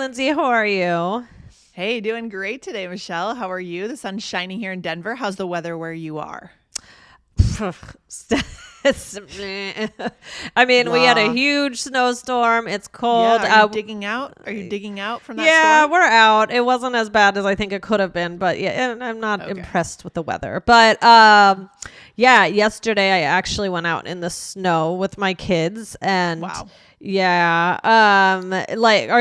Lindsay. How are you? Hey, doing great today, Michelle. How are you? The sun's shining here in Denver. How's the weather where you are? I mean, we had a huge snowstorm. It's cold. Yeah, are you digging out? Are you digging out from that Yeah, storm? we're out. It wasn't as bad as I think it could have been, but yeah, and I'm not impressed with the weather. But yeah, yesterday I actually went out in the snow with my kids, and Wow. yeah,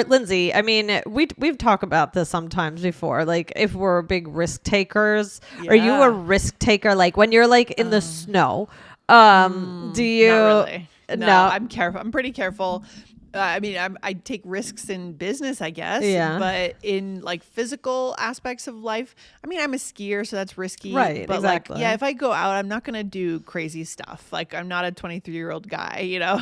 Lindsay, I mean, we've talked about this sometimes before, like if we're big risk takers. Are you a risk taker? Like when you're like in the snow, do you? Not really. No, No. I'm careful. I'm pretty careful. I mean, I take risks in business, I guess. Yeah. But in like physical aspects of life, I mean, I'm a skier, so that's risky. Right, But exactly. like, yeah, if I go out, I'm not gonna do crazy stuff. Like, I'm not a 23-year-old guy, you know.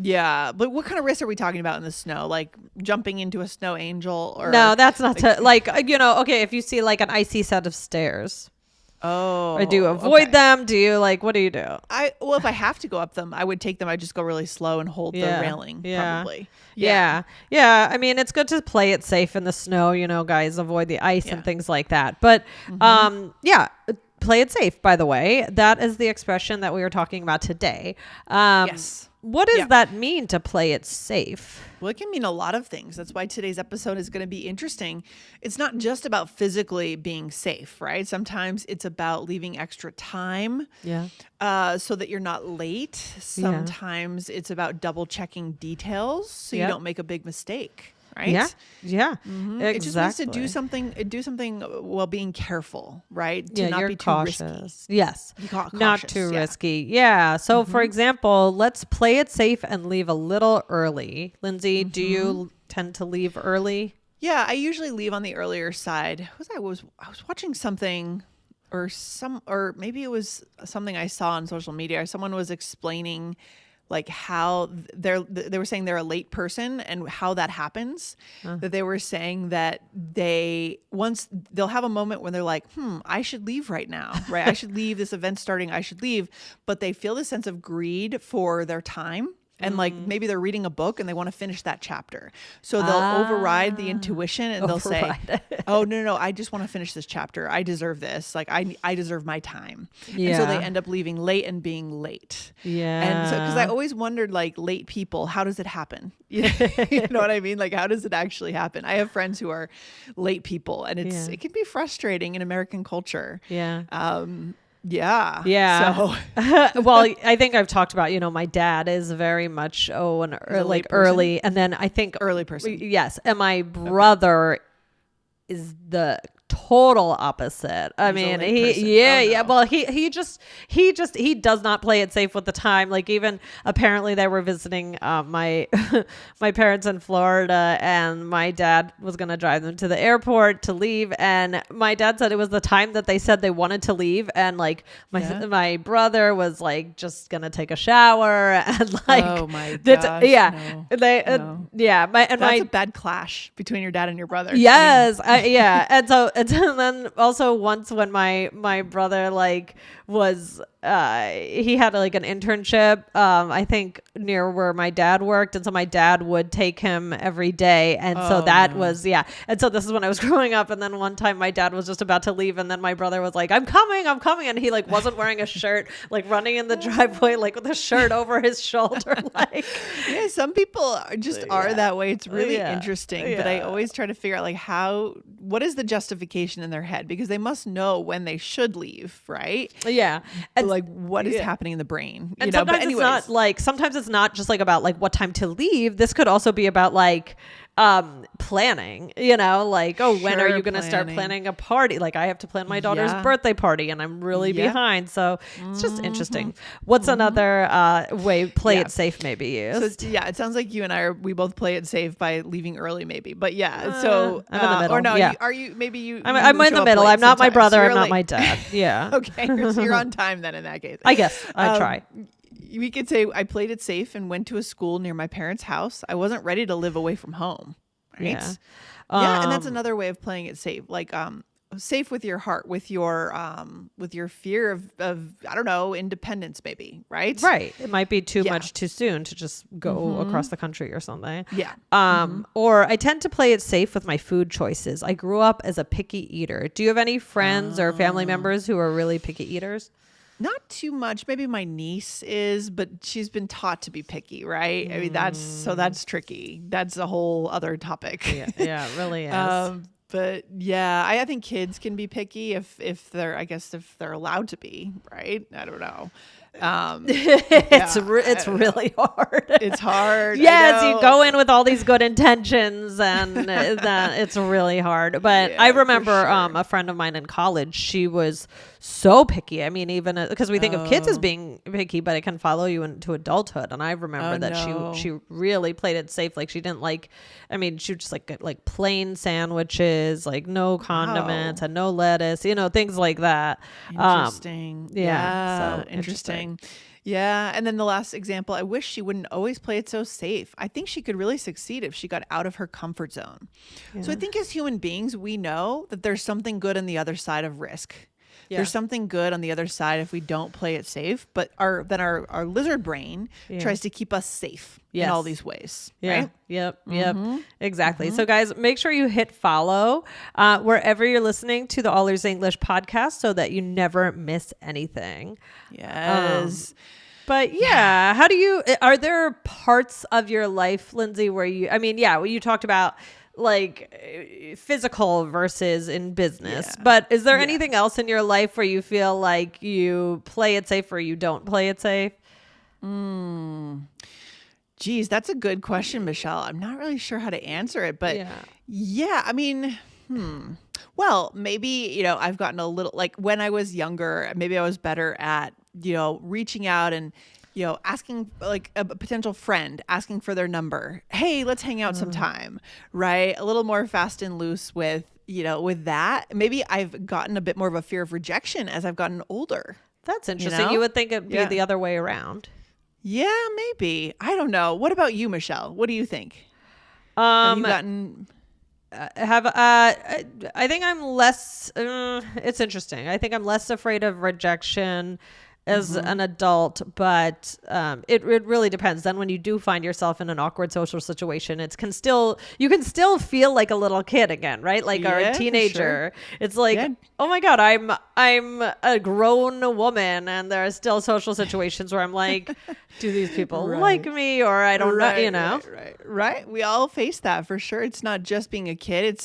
Yeah. But what kind of risks are we talking about in the snow? Like jumping into a snow angel, or No, that's not okay, if you see like an icy set of stairs. Oh, Or do you avoid them? Do you what do you do? Well, if I have to go up them, I would take them. I just go really slow and hold the railing, probably. Yeah. I mean, it's good to play it safe in the snow, guys, avoid the ice and things like that. But play it safe, by the way. That is the expression that we were talking about today. Yes. What does that mean, to play it safe? Well, it can mean a lot of things. That's why today's episode is going to be interesting. It's not just about physically being safe, right? Sometimes it's about leaving extra time so that you're not late. Sometimes it's about double checking details so you don't make a big mistake. Right? Yeah. Exactly. It just means to do something while being careful, right? To not be cautious. too risky. Yes. Not too risky. Yeah. So for example, let's play it safe and leave a little early. Lindsay, do you tend to leave early? Yeah, I usually leave on the earlier side. I was watching something or maybe it was something I saw on social media. Someone was explaining like how they were saying they're a late person and how that happens. That they were saying that they'll have a moment when they're like, I should leave right now, right? I should leave, this event starting, I should leave. But they feel this sense of greed for their time. And like maybe they're reading a book and they want to finish that chapter. So they'll override the intuition and they'll say, oh, no, I just want to finish this chapter. I deserve this. Like I deserve my time. Yeah. And so they end up leaving late and being late. Yeah. And so, because I always wondered, like, late people, how does it happen? You know what I mean? Like, how does it actually happen? I have friends who are late people, and it can be frustrating in American culture. Yeah. Yeah. So, well, I think I've talked about, my dad is very much early, and then I think early person. Yes, and my brother is the total opposite. I mean, well, he does not play it safe with the time. Like, even apparently they were visiting my my parents in Florida, and my dad was going to drive them to the airport to leave, and my dad said it was the time that they said they wanted to leave, and like my brother was like just going to take a shower, and like, oh my gosh, that's a bad clash between your dad and your brother. Yes. And then also once when my brother was he had like an internship I think near where my dad worked, and so my dad would take him every day, and so that was and so this is when I was growing up, and then one time my dad was just about to leave, and then my brother was like, I'm coming, and he like wasn't wearing a shirt, like running in the driveway like with a shirt over his shoulder, like some people are that way. It's really interesting, but I always try to figure out like what is the justification in their head, because they must know when they should leave, right? And like what is happening in the brain, and sometimes it's not like, sometimes it's not just like about like what time to leave. This could also be about like planning, like, when are you going to start planning a party? Like, I have to plan my daughter's birthday party, and I'm really behind. So it's just interesting. What's another way play it safe maybe used? So it sounds like you and we both play it safe by leaving early, maybe. But so I'm in the middle. Or no, are you? Maybe you. I'm in the middle. I'm not my brother. I'm not my dad. Yeah. Okay, so you're on time then in that case. I guess I try. We could say I played it safe and went to a school near my parents' house. I wasn't ready to live away from home. Right? And that's another way of playing it safe. Like, safe with your heart, with your fear of I don't know, independence maybe, right? Right. It might be too much too soon to just go across the country or something. Yeah. Or I tend to play it safe with my food choices. I grew up as a picky eater. Do you have any friends or family members who are really picky eaters? Not too much. Maybe my niece is, but she's been taught to be picky, right? I mean, that's tricky. That's a whole other topic. Yeah, it really is. But yeah, I think kids can be picky if they're allowed to be, right? I don't know. It's really hard. It's hard. Yes, you go in with all these good intentions, and that it's really hard. But I remember a friend of mine in college. She was so picky. I mean, even because we think of kids as being picky, but it can follow you into adulthood. And I remember that she really played it safe. Like she didn't like. I mean, she would just like plain sandwiches, like no condiments and no lettuce. Things like that. Interesting. So interesting. Yeah. And then the last example, I wish she wouldn't always play it so safe. I think she could really succeed if she got out of her comfort zone. Yeah. So I think as human beings, we know that there's something good on the other side of risk. Yeah. There's something good on the other side if we don't play it safe, but our lizard brain tries to keep us safe in all these ways. Yeah. Right? Yep. Exactly. So guys, make sure you hit follow wherever you're listening to the All Ears English podcast so that you never miss anything. Yes. But are there parts of your life, Lindsay, where you talked about like physical versus in business, but is there anything else in your life where you feel like you play it safe or you don't play it safe? Geez, that's a good question, Michelle. I'm not really sure how to answer it, but I mean, well, maybe, I've gotten a little, like when I was younger, maybe I was better at, reaching out and, asking like a potential friend, asking for their number. Hey, let's hang out sometime, right? A little more fast and loose with that. Maybe I've gotten a bit more of a fear of rejection as I've gotten older. That's interesting. You would think it'd be the other way around. Yeah, maybe. I don't know. What about you, Michelle? What do you think? Have you gotten... I think I'm less, it's interesting. I think I'm less afraid of rejection as an adult, but it really depends. Then when you do find yourself in an awkward social situation, you can still feel like a little kid again, right? Like or a teenager. Sure. It's like, oh my God, I'm a grown woman, and there are still social situations where I'm like, do these people like me, or I don't know, Right. We all face that for sure. It's not just being a kid.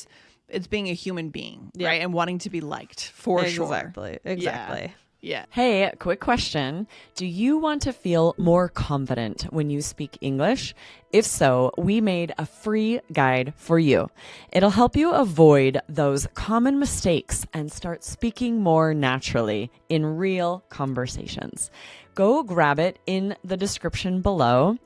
It's being a human being, right? And wanting to be liked for sure. Exactly. Yeah. Hey, quick question. Do you want to feel more confident when you speak English? If so, we made a free guide for you. It'll help you avoid those common mistakes and start speaking more naturally in real conversations. Go grab it in the description below.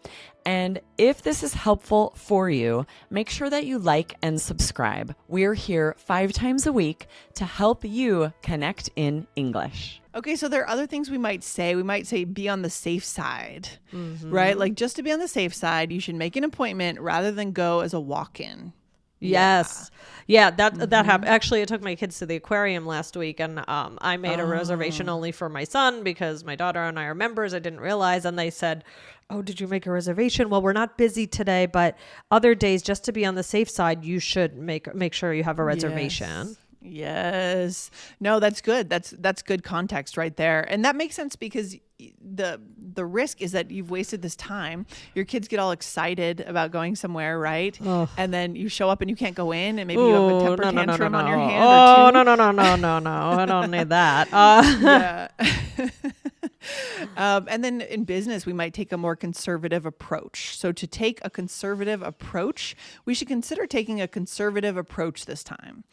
And if this is helpful for you, make sure that you like and subscribe. We're here 5 times a week to help you connect in English. Okay, so there are other things we might say. We might say be on the safe side, right? Like just to be on the safe side, you should make an appointment rather than go as a walk-in. Yes. Yeah, that happened. Actually, I took my kids to the aquarium last week, and I made a reservation only for my son because my daughter and I are members. I didn't realize, and they said, oh, did you make a reservation? Well, we're not busy today, but other days, just to be on the safe side, you should make sure you have a reservation. Yes. No, that's good. That's good context right there. And that makes sense because the risk is that you've wasted this time. Your kids get all excited about going somewhere, right? Oh. And then you show up and you can't go in, and maybe you have a temper tantrum on your hand or two. No. I don't need that. Yeah. And then in business, we might take a more conservative approach. So to take a conservative approach, we should consider taking a conservative approach this time.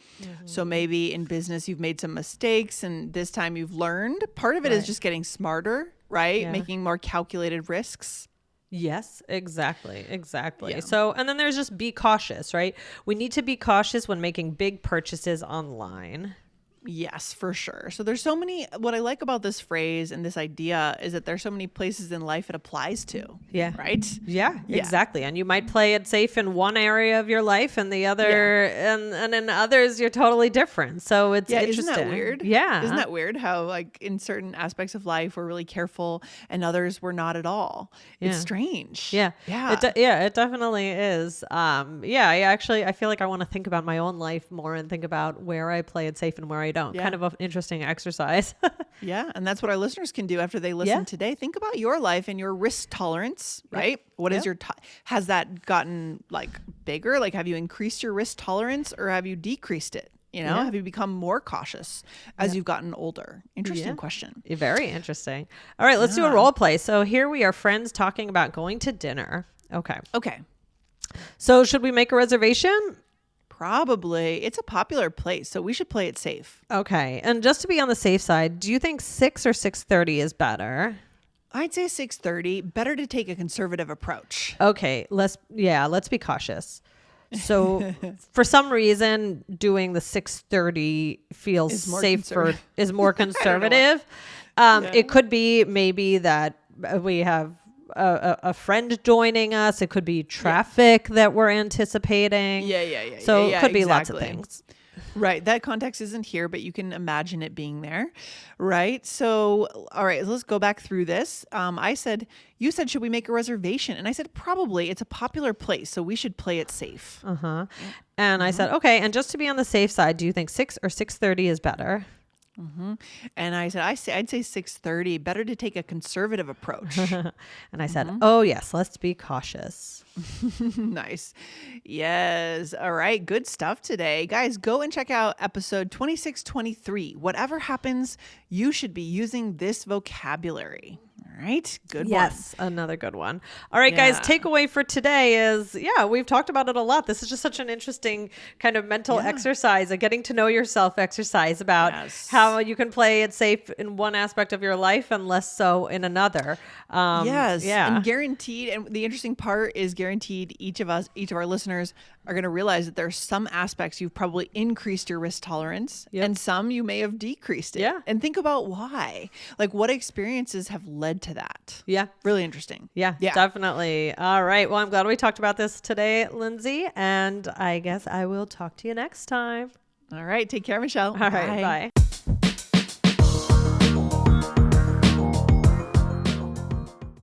So maybe in business, you've made some mistakes, and this time you've learned. Part of it is just getting smarter, right? Yeah. Making more calculated risks. Yes, exactly. Yeah. So, and then there's just be cautious, right? We need to be cautious when making big purchases online. Yes, for sure. So there's so many, what I like about this phrase and this idea is that there's so many places in life it applies to. Yeah. Right? Yeah, exactly. And you might play it safe in one area of your life and the other, and in others, you're totally different. So it's interesting. Isn't that weird? Yeah. Isn't that weird how like in certain aspects of life, we're really careful and others we're not at all. It's strange. Yeah. Yeah. It definitely is. I feel like I want to think about my own life more and think about where I play it safe and where I don't. Yeah. Kind of an interesting exercise. Yeah. And that's what our listeners can do after they listen today. Think about your life and your risk tolerance, right? What is your, has that gotten like bigger? Like, have you increased your risk tolerance or have you decreased it? You know, have you become more cautious as you've gotten older? Interesting question. Very interesting. All right, let's do a role play. So here we are, friends talking about going to dinner. Okay. So should we make a reservation? Probably. It's a popular place, so we should play it safe. Okay. And just to be on the safe side, do you think 6 or 6:30 is better? I'd say 6:30. Better to take a conservative approach. Okay. Let's be cautious. So for some reason, doing the 6:30 feels safer, is more conservative. It could be maybe that we have a friend joining us. It could be traffic that we're anticipating. So it could be lots of things. Right. That context isn't here, but you can imagine it being there. Right. So, all right, let's go back through this. You said, should we make a reservation? And I said, probably. It's a popular place, so we should play it safe. And I said, okay. And just to be on the safe side, do you think 6 or 6:30 is better? And I said, I'd say 6:30. Better to take a conservative approach. And I said, oh yes, let's be cautious. Nice. Yes. All right. Good stuff today. Guys, go and check out episode 2623. Whatever happens, you should be using this vocabulary. All right. Good one. Yes. Another good one. All right, guys. Takeaway for today is, we've talked about it a lot. This is just such an interesting kind of mental exercise, a getting to know yourself exercise about how you can play it safe in one aspect of your life and less so in another. And guaranteed. And the interesting part is guaranteed each of our listeners are going to realize that there's some aspects you've probably increased your risk tolerance and some you may have decreased it. And think about why. Like, what experiences have led to that? Really interesting. Yeah, definitely. All right. Well, I'm glad we talked about this today, Lindsay. And I guess I will talk to you next time. All right. Take care, Michelle. All right. Bye.